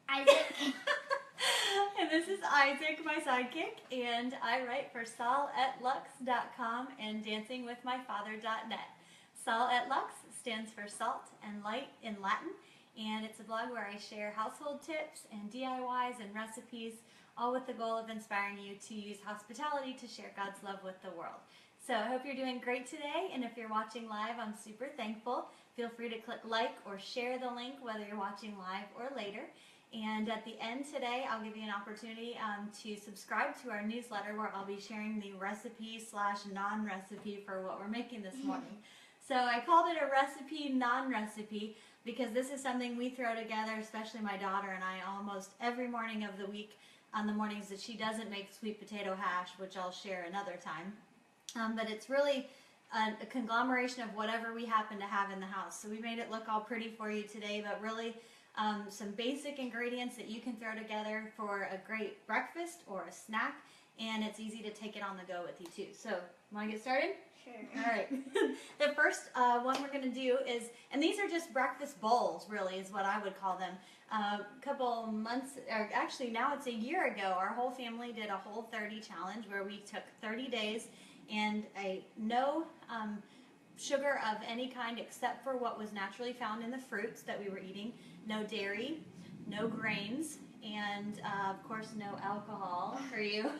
Isaac. And this is Isaac, my sidekick, and I write for sal@lux.com and dancingwithmyfather.net. Sal at Lux stands for salt and light in Latin, and it's a blog where I share household tips and DIYs and recipes, all with the goal of inspiring you to use hospitality to share God's love with the world. So I hope you're doing great today, and if you're watching live, I'm super thankful. Feel free to click like or share the link whether you're watching live or later. And at the end today, I'll give you an opportunity to subscribe to our newsletter where I'll be sharing the recipe/non-recipe for what we're making this morning. So I called it a recipe, non-recipe, because this is something we throw together, especially my daughter and I, almost every morning of the week on the mornings that she doesn't make sweet potato hash, which I'll share another time. But it's really a conglomeration of whatever we happen to have in the house. So we made it look all pretty for you today, but really some basic ingredients that you can throw together for a great breakfast or a snack, and it's easy to take it on the go with you too. So, want to get started? Sure. All right. The first one we're going to do is, and these are just breakfast bowls, really, is what I would call them. A couple months, or actually now it's a year ago, our whole family did a Whole30 challenge where we took 30 days and no sugar of any kind except for what was naturally found in the fruits that we were eating. No dairy, no grains, and of course no alcohol for you.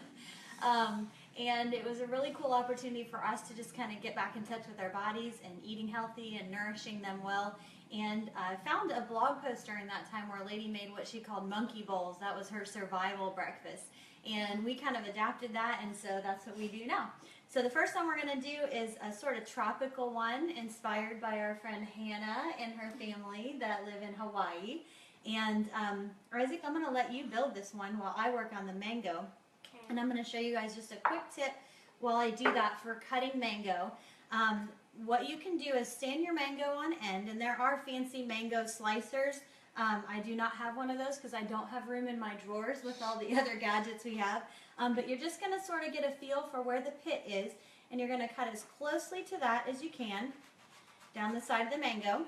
And it was a really cool opportunity for us to just kind of get back in touch with our bodies and eating healthy and nourishing them well. And I found a blog post during that time where a lady made what she called monkey bowls. That was her survival breakfast. And we kind of adapted that, and so that's what we do now. So the first one we're going to do is a sort of tropical one inspired by our friend Hannah and her family that live in Hawaii. And Isaac, I'm going to let you build this one while I work on the mango. Okay. And I'm going to show you guys just a quick tip while I do that for cutting mango. What you can do is stand your mango on end, and there are fancy mango slicers. I do not have one of those because I don't have room in my drawers with all the other gadgets we have. But you're just going to sort of get a feel for where the pit is, and you're going to cut as closely to that as you can down the side of the mango.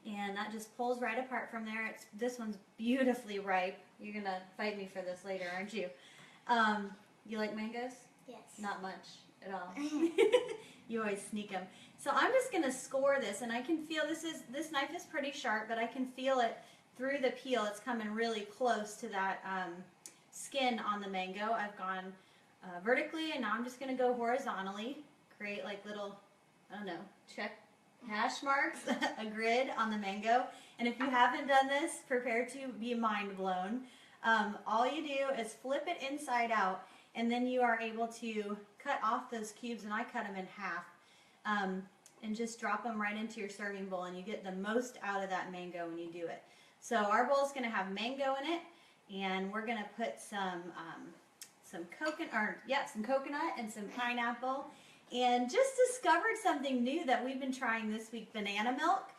And that just pulls right apart from there. This one's beautifully ripe. You're going to fight me for this later, aren't you? You like mangoes? Yes. Not much at all. You always sneak them. So I'm just going to score this, and I can feel this knife is pretty sharp, but I can feel it through the peel. It's coming really close to that skin on the mango. I've gone vertically, and now I'm just going to go horizontally, create like little, I don't know, check hash marks, a grid on the mango. And if you haven't done this, prepare to be mind blown. All you do is flip it inside out, and then you are able to cut off those cubes, and I cut them in half, and just drop them right into your serving bowl, and you get the most out of that mango when you do it. So our bowl is going to have mango in it, and we're going to put some coconut and some pineapple, and just discovered something new that we've been trying this week: banana milk.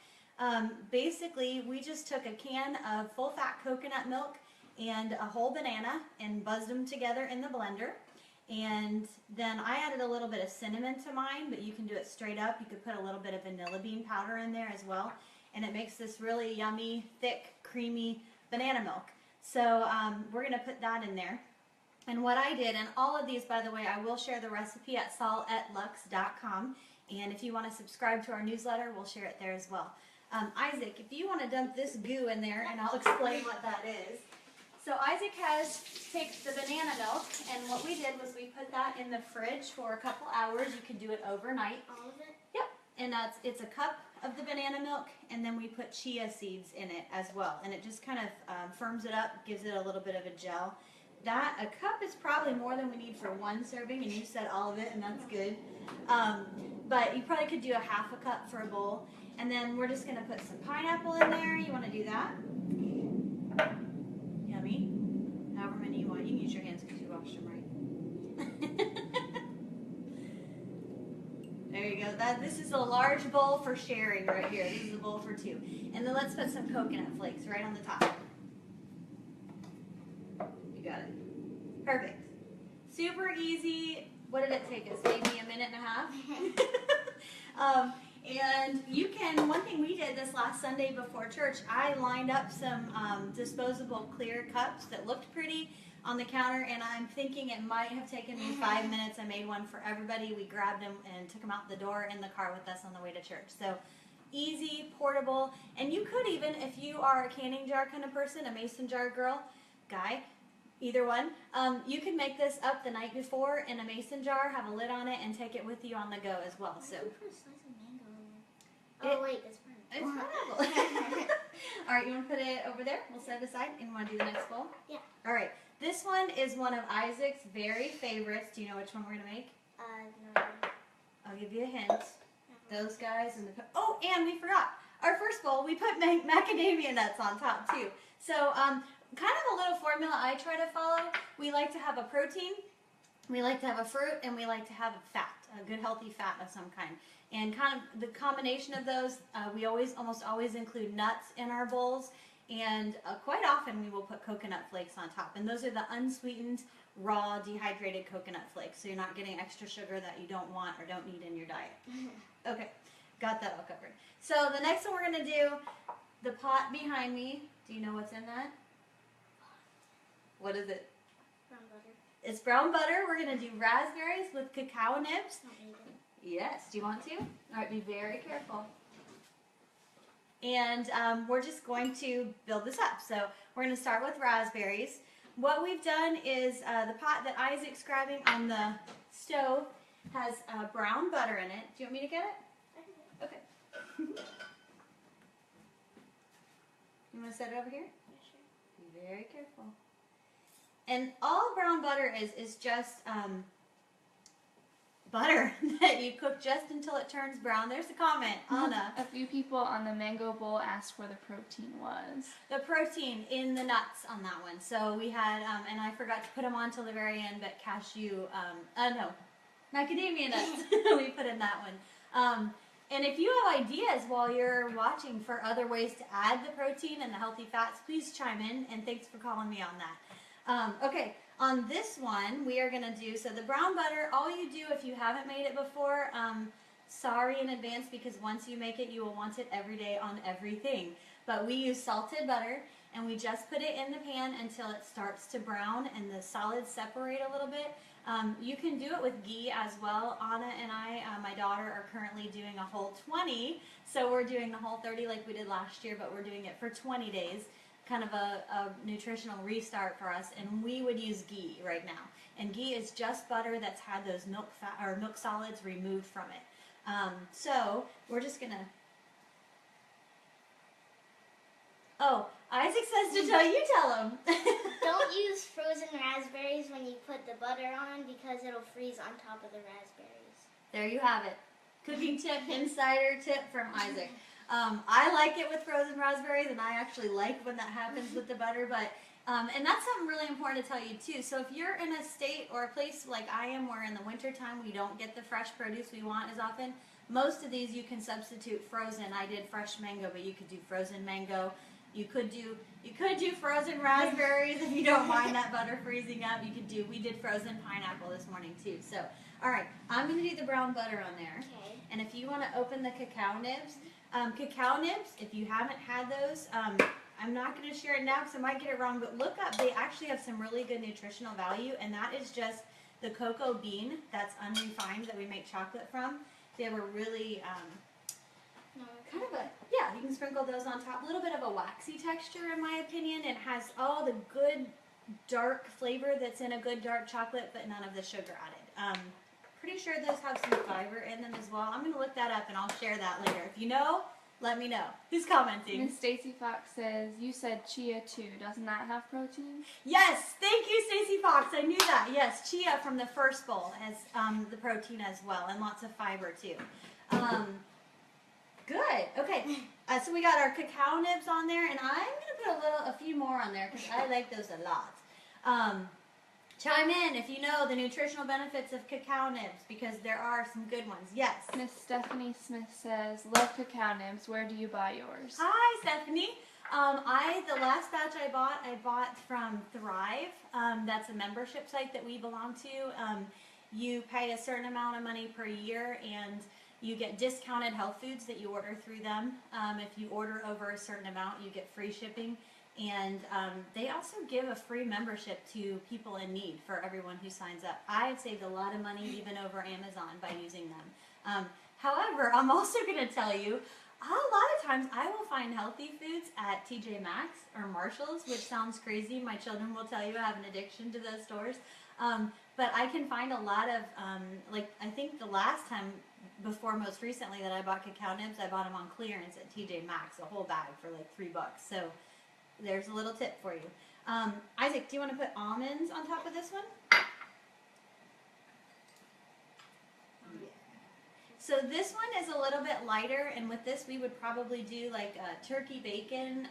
Basically, we just took a can of full-fat coconut milk and a whole banana and buzzed them together in the blender. And then I added a little bit of cinnamon to mine, but you can do it straight up. You could put a little bit of vanilla bean powder in there as well, and it makes this really yummy, thick, creamy banana milk. So we're going to put that in there. And what I did, and all of these, by the way, I will share the recipe at sal@lux.com, and if you want to subscribe to our newsletter, we'll share it there as well. Isaac, if you want to dump this goo in there, and I'll explain what that is. So Isaac takes the banana milk, and what we did was we put that in the fridge for a couple hours. You can do it overnight. All of it? Yep. And it's a cup of the banana milk, and then we put chia seeds in it as well. And it just kind of firms it up, gives it a little bit of a gel. A cup is probably more than we need for one serving, and you said all of it, and that's good. But you probably could do a half a cup for a bowl. And then we're just going to put some pineapple in there. You want to do that? Yummy. However many you want. You can use your hands because you washed them right. There you go. This is a large bowl for sharing right here. This is a bowl for two. And then let's put some coconut flakes right on the top. You got it. Perfect. Super easy. What did it take us? Maybe a minute and a half? And you can, one thing we did this last Sunday before church, I lined up some disposable clear cups that looked pretty on the counter, and I'm thinking it might have taken me 5 minutes. I made one for everybody. We grabbed them and took them out the door in the car with us on the way to church. So easy, portable, and you could even, if you are a canning jar kind of person, a mason jar girl, guy, either one, you can make this up the night before in a mason jar, have a lid on it, and take it with you on the go as well. So. Oh wait, that's fine. It's pineapple. All right, you want to put it over there? We'll set it aside, and you want to do the next bowl? Yeah. All right, this one is one of Isaac's very favorites. Do you know which one we're going to make? No. I'll give you a hint. Those guys and the... Oh, and we forgot. Our first bowl, we put macadamia nuts on top, too. So, kind of a little formula I try to follow. We like to have a protein, we like to have a fruit, and we like to have a fat, a good healthy fat of some kind. And kind of the combination of those, we almost always include nuts in our bowls, and quite often we will put coconut flakes on top. And those are the unsweetened, raw, dehydrated coconut flakes, so you're not getting extra sugar that you don't want or don't need in your diet. Okay, got that all covered. So the next one we're going to do, the pot behind me, do you know what's in that? What is it? Brown butter. It's brown butter. We're going to do raspberries with cacao nibs. Not really good. Yes, do you want to? All right, be very careful. And we're just going to build this up. So we're going to start with raspberries. What we've done is the pot that Isaac's grabbing on the stove has brown butter in it. Do you want me to get it? Okay. You want to set it over here? Yeah, sure. Be very careful. And all brown butter is just butter that you cook just until it turns brown. There's a comment, Anna. A few people on the mango bowl asked where the protein was. The protein in the nuts on that one. So we had, and I forgot to put them on till the very end, but cashew, no, macadamia nuts we put in that one. And if you have ideas while you're watching for other ways to add the protein and the healthy fats, please chime in, and thanks for calling me on that. Okay, on this one, we are going to do, so the brown butter, all you do if you haven't made it before, sorry in advance, because once you make it, you will want it every day on everything. But we use salted butter, and we just put it in the pan until it starts to brown and the solids separate a little bit. You can do it with ghee as well. Anna and I, my daughter, are currently doing a whole 20, so we're doing the whole 30 like we did last year, but we're doing it for 20 days. Kind of a nutritional restart for us, and we would use ghee right now. And ghee is just butter that's had those milk fat or milk solids removed from it. So we're just gonna. Oh, Isaac says to tell you. Tell him. Don't use frozen raspberries when you put the butter on because it'll freeze on top of the raspberries. There you have it. Cooking tip, insider tip from Isaac. I like it with frozen raspberries, and I actually like when that happens with the butter, but, and that's something really important to tell you too. So if you're in a state or a place like I am where in the wintertime we don't get the fresh produce we want as often, most of these you can substitute frozen. I did fresh mango, but you could do frozen mango. You could do frozen raspberries if you don't mind that butter freezing up. We did frozen pineapple this morning too. So, all right, I'm going to do the brown butter on there. Okay. And if you want to open the cacao nibs, if you haven't had those, I'm not going to share it now because I might get it wrong, but look up, they actually have some really good nutritional value, and that is just the cocoa bean that's unrefined that we make chocolate from. They have a really, kind of a, yeah, you can sprinkle those on top. A little bit of a waxy texture in my opinion. It has all the good dark flavor that's in a good dark chocolate, but none of the sugar added. Pretty sure those have some fiber in them as well. I'm going to look that up and I'll share that later. If you know, let me know. Who's commenting? Miss Stacy Fox says, you said chia too. Doesn't that have protein? Yes, thank you, Stacy Fox. I knew that. Yes, chia from the first bowl has the protein as well, and lots of fiber too. Good. Okay. So we got our cacao nibs on there, and I'm going to put a few more on there because I like those a lot. Chime in if you know the nutritional benefits of cacao nibs, because there are some good ones. Yes. Miss Stephanie Smith says, love cacao nibs. Where do you buy yours? Hi, Stephanie. The last batch I bought from Thrive. That's a membership site that we belong to. You pay a certain amount of money per year, and You get discounted health foods that you order through them. If you order over a certain amount, you get free shipping. And they also give a free membership to people in need for everyone who signs up. I've saved a lot of money even over Amazon by using them. However, I'm also going to tell you, a lot of times I will find healthy foods at TJ Maxx or Marshall's, which sounds crazy. My children will tell you I have an addiction to those stores. But I can find a lot of, like I think the last time before most recently that I bought cacao nibs, I bought them on clearance at TJ Maxx, a whole bag for like $3. So there's a little tip for you. Isaac, do you want to put almonds on top of this one? Yeah. So this one is a little bit lighter, and with this we would probably do like turkey bacon,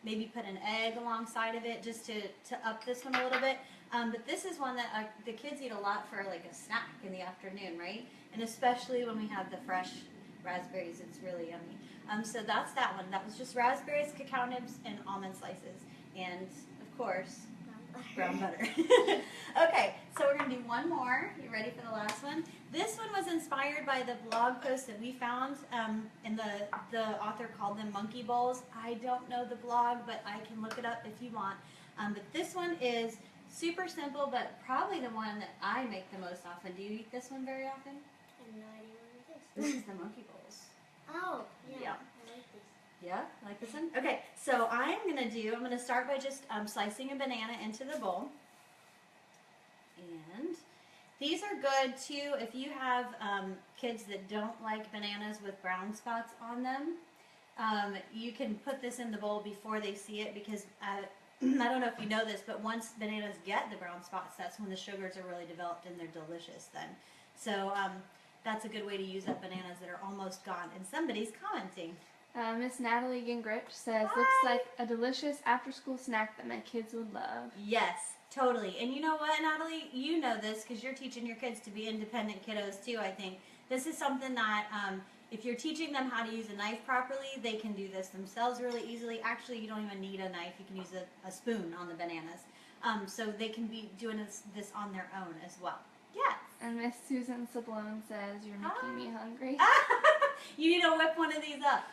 maybe put an egg alongside of it just to up this one a little bit. But this is one that the kids eat a lot for like a snack in the afternoon, right? And especially when we have the fresh raspberries, it's really yummy. So that's that one. That was just raspberries, cacao nibs, and almond slices. And, of course, brown butter. Okay, so we're going to do one more. You ready for the last one? This one was inspired by the blog post that we found, and the author called them monkey bowls. I don't know the blog, but I can look it up if you want. But this one is super simple, but probably the one that I make the most often. Do you eat this one very often? I have no idea what it This is. is the monkey bowls. Oh, yeah. Yeah. I like this. Yeah, like this one? Okay, so I'm going to start by just slicing a banana into the bowl. And these are good too if you have kids that don't like bananas with brown spots on them. You can put this in the bowl before they see it, because I don't know if you know this, but once bananas get the brown spots, that's when the sugars are really developed and they're delicious then. So that's a good way to use up bananas that are almost gone. And somebody's commenting. Miss Natalie Gingrich says, Hi. looks like a delicious after-school snack that my kids would love. Yes, totally. And you know what, Natalie? You know this because you're teaching your kids to be independent kiddos too, I think. This is something that if you're teaching them how to use a knife properly, they can do this themselves really easily. Actually, you don't even need a knife. You can use a spoon on the bananas. So they can be doing this on their own as well. Yes. And Miss Susan Sablone says, you're making me hungry. You need to whip one of these up.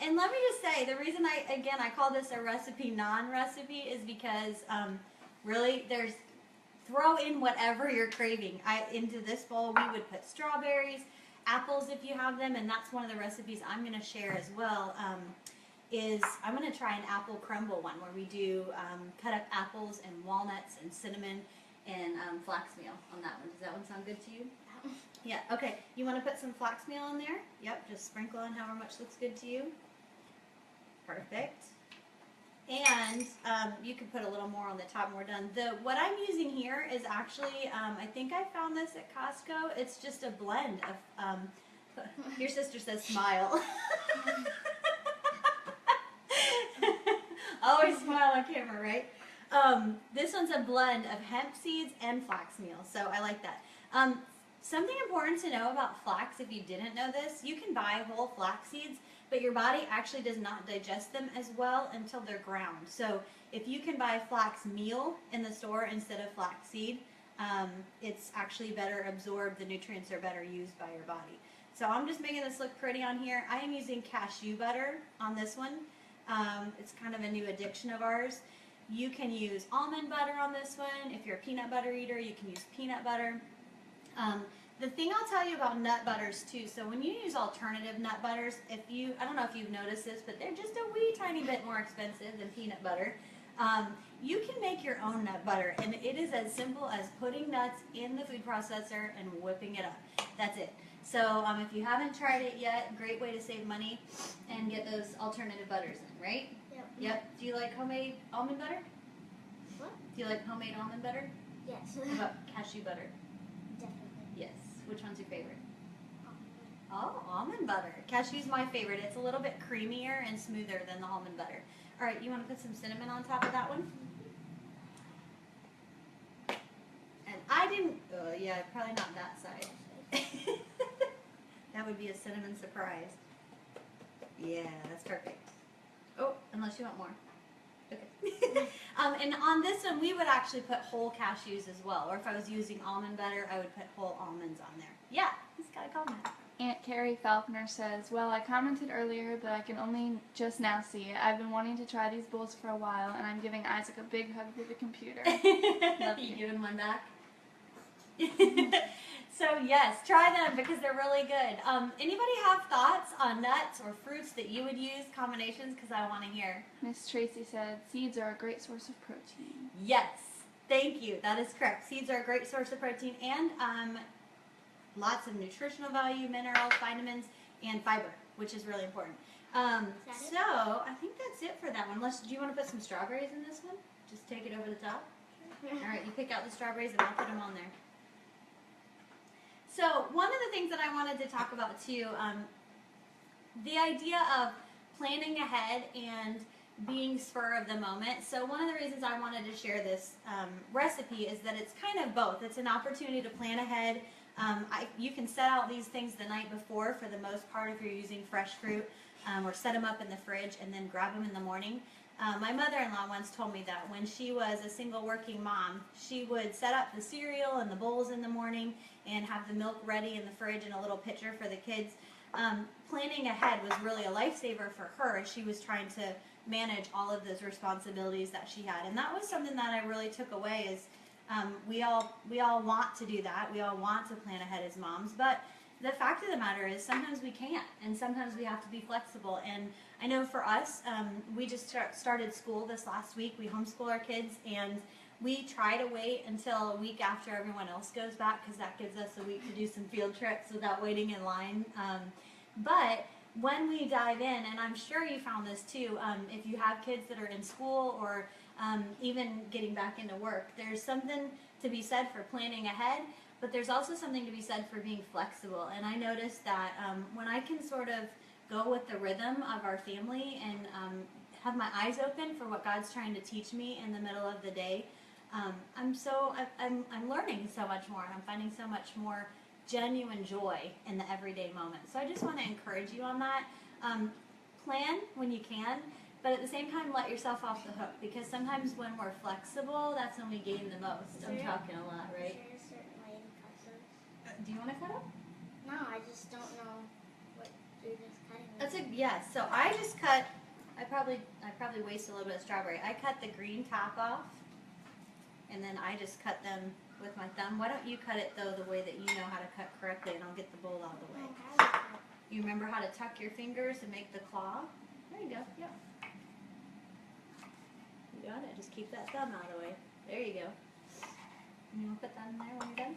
And let me just say, the reason I call this a recipe non-recipe is because really throw in whatever you're craving. Into this bowl we would put strawberries, apples if you have them, and that's one of the recipes I'm going to share as well. I'm going to try an apple crumble one where we do cut up apples and walnuts and cinnamon and flax meal on that one. Does that one sound good to you? Yeah, okay. You want to put some flax meal in there? Yep, just sprinkle on however much looks good to you. Perfect. And you can put a little more on the top when we're done. What I'm using here is actually, I think I found this at Costco. It's just a blend of, your sister says smile. Always smile on camera, right? This one's a blend of hemp seeds and flax meal, so I like that. Something important to know about flax, if you didn't know this, you can buy whole flax seeds, but your body actually does not digest them as well until they're ground. So if you can buy flax meal in the store instead of flax seed, it's actually better absorbed, the nutrients are better used by your body. So I'm just making this look pretty on here. I am using cashew butter on this one. It's kind of a new addiction of ours. You can use almond butter on this one. If you're a peanut butter eater, you can use peanut butter. The thing I'll tell you about nut butters too, so when you use alternative nut butters, I don't know if you've noticed this, but they're just a wee tiny bit more expensive than peanut butter. You can make your own nut butter, and it is as simple as putting nuts in the food processor and whipping it up. That's it. So if you haven't tried it yet, great way to save money and get those alternative butters in, right? Yep. Yep. Do you like homemade almond butter? What? Do you like homemade almond butter? Yes. What about cashew butter? Definitely. Yes. Which one's your favorite? Oh, almond butter. Cashew's my favorite. It's a little bit creamier and smoother than the almond butter. All right, you want to put some cinnamon on top of that one? And I didn't, yeah, probably not that side. That would be a cinnamon surprise. Yeah, that's perfect. Oh, unless you want more. Okay. And on this one, we would actually put whole cashews as well. Or if I was using almond butter, I would put whole almonds on there. Yeah, he's got a comment. Aunt Carrie Falconer says, well, I commented earlier, but I can only just now see it. I've been wanting to try these bowls for a while, and I'm giving Isaac a big hug through the computer. Love You you. giving one back? So yes, try them because they're really good. Anybody have thoughts on nuts or fruits that you would use, combinations? Because I want to hear. Miss Tracy said, seeds are a great source of protein. Yes, thank you. That is correct. Seeds are a great source of protein and lots of nutritional value, minerals, vitamins, and fiber, which is really important. So I think that's it for that one. Do you want to put some strawberries in this one? Just take it over the top. All right, you pick out the strawberries and I'll put them on there. So one of the things that I wanted to talk about too, the idea of planning ahead and being spur of the moment. So one of the reasons I wanted to share this recipe is that it's kind of both. It's an opportunity to plan ahead. You can set out these things the night before for the most part if you're using fresh fruit, or set them up in the fridge and then grab them in the morning. My mother-in-law once told me that when she was a single working mom, she would set up the cereal and the bowls in the morning and have the milk ready in the fridge in a little pitcher for the kids. Planning ahead was really a lifesaver for her as she was trying to manage all of those responsibilities that she had. And that was something that I really took away is we all want to do that. We all want to plan ahead as moms, but the fact of the matter is sometimes we can't, and sometimes we have to be flexible. And I know for us, we just started school this last week. We homeschool our kids, and we try to wait until a week after everyone else goes back because that gives us a week to do some field trips without waiting in line. But when we dive in, and I'm sure you found this too, if you have kids that are in school or even getting back into work, there's something to be said for planning ahead, but there's also something to be said for being flexible. And I noticed that when I can sort of go with the rhythm of our family and have my eyes open for what God's trying to teach me in the middle of the day, I'm learning so much more, and I'm finding so much more genuine joy in the everyday moment. So I just want to encourage you on that. Plan when you can, but at the same time, let yourself off the hook, because sometimes when we're flexible, that's when we gain the most. I'm talking a lot, right? Is there a certain way to cut those? Do you want to cut them? No, I just don't know what you're just cutting. That's a yes. So I just cut. I probably waste a little bit of strawberry. I cut the green top off, and then I just cut them with my thumb. Why don't you cut it though the way that you know how to cut correctly, and I'll get the bowl out of the way. You remember how to tuck your fingers and make the claw? There you go. Yeah. You got it. Just keep that thumb out of the way. There you go. You want to put that in there when you're done?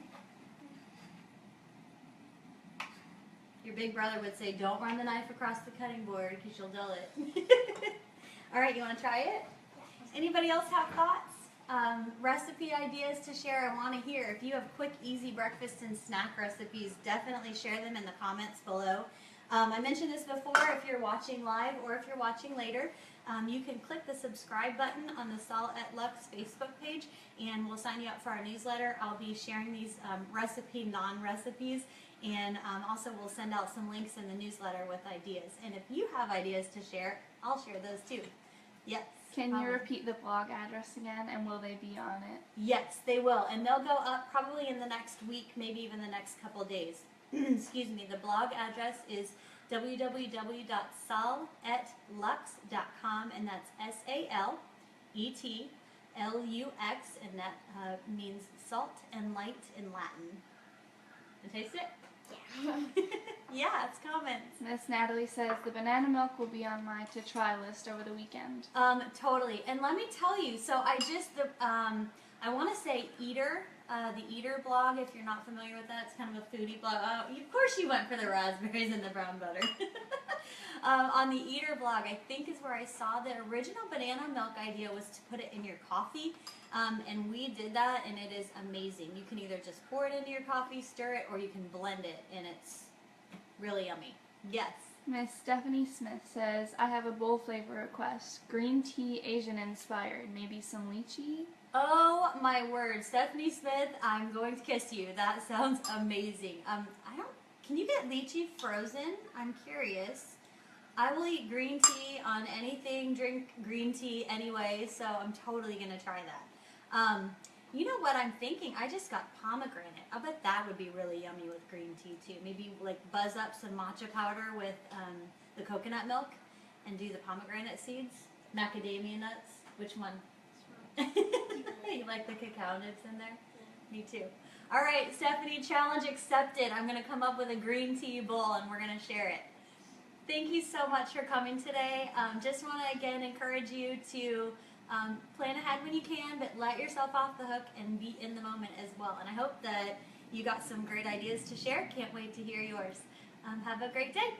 Your big brother would say, don't run the knife across the cutting board because you'll dull it. All right, you want to try it? Anybody else have thoughts? Recipe ideas to share? I want to hear. If you have quick, easy breakfast and snack recipes, definitely share them in the comments below. I mentioned this before, if you're watching live or if you're watching later, you can click the subscribe button on the Salt at Lux Facebook page, and we'll sign you up for our newsletter. I'll be sharing these non-recipes, and also we'll send out some links in the newsletter with ideas. And if you have ideas to share, I'll share those too. Yes. Can you repeat the blog address again, and will they be on it? Yes, they will, and they'll go up probably in the next week, maybe even the next couple days. Excuse me. The blog address is www.saletlux.com, and that's SALETLUX, and that means salt and light in Latin. And taste it? Yeah. Yeah, it's comments. Miss Natalie says the banana milk will be on my to try list over the weekend. Totally. And let me tell you, so I just, I want to say Eater, the Eater blog, if you're not familiar with that, it's kind of a foodie blog. Of course you went for the raspberries and the brown butter. On the Eater blog, I think is where I saw the original banana milk idea was to put it in your coffee. And we did that, and it is amazing. You can either just pour it into your coffee, stir it, or you can blend it, and it's really yummy. Yes. Miss Stephanie Smith says, I have a bowl flavor request. Green tea Asian inspired. Maybe some lychee? Oh my word, Stephanie Smith, I'm going to kiss you. That sounds amazing. Can you get lychee frozen? I'm curious. I will eat green tea on anything, drink green tea anyway, so I'm totally going to try that. You know what I'm thinking? I just got pomegranate. I bet that would be really yummy with green tea too. Maybe like buzz up some matcha powder with the coconut milk and do the pomegranate seeds. Macadamia nuts. Which one? You like the cacao nibs in there? Me too. All right, Stephanie, challenge accepted. I'm going to come up with a green tea bowl and we're going to share it. Thank you so much for coming today. Just want to again encourage you to plan ahead when you can, but let yourself off the hook and be in the moment as well. And I hope that you got some great ideas to share. Can't wait to hear yours. Have a great day.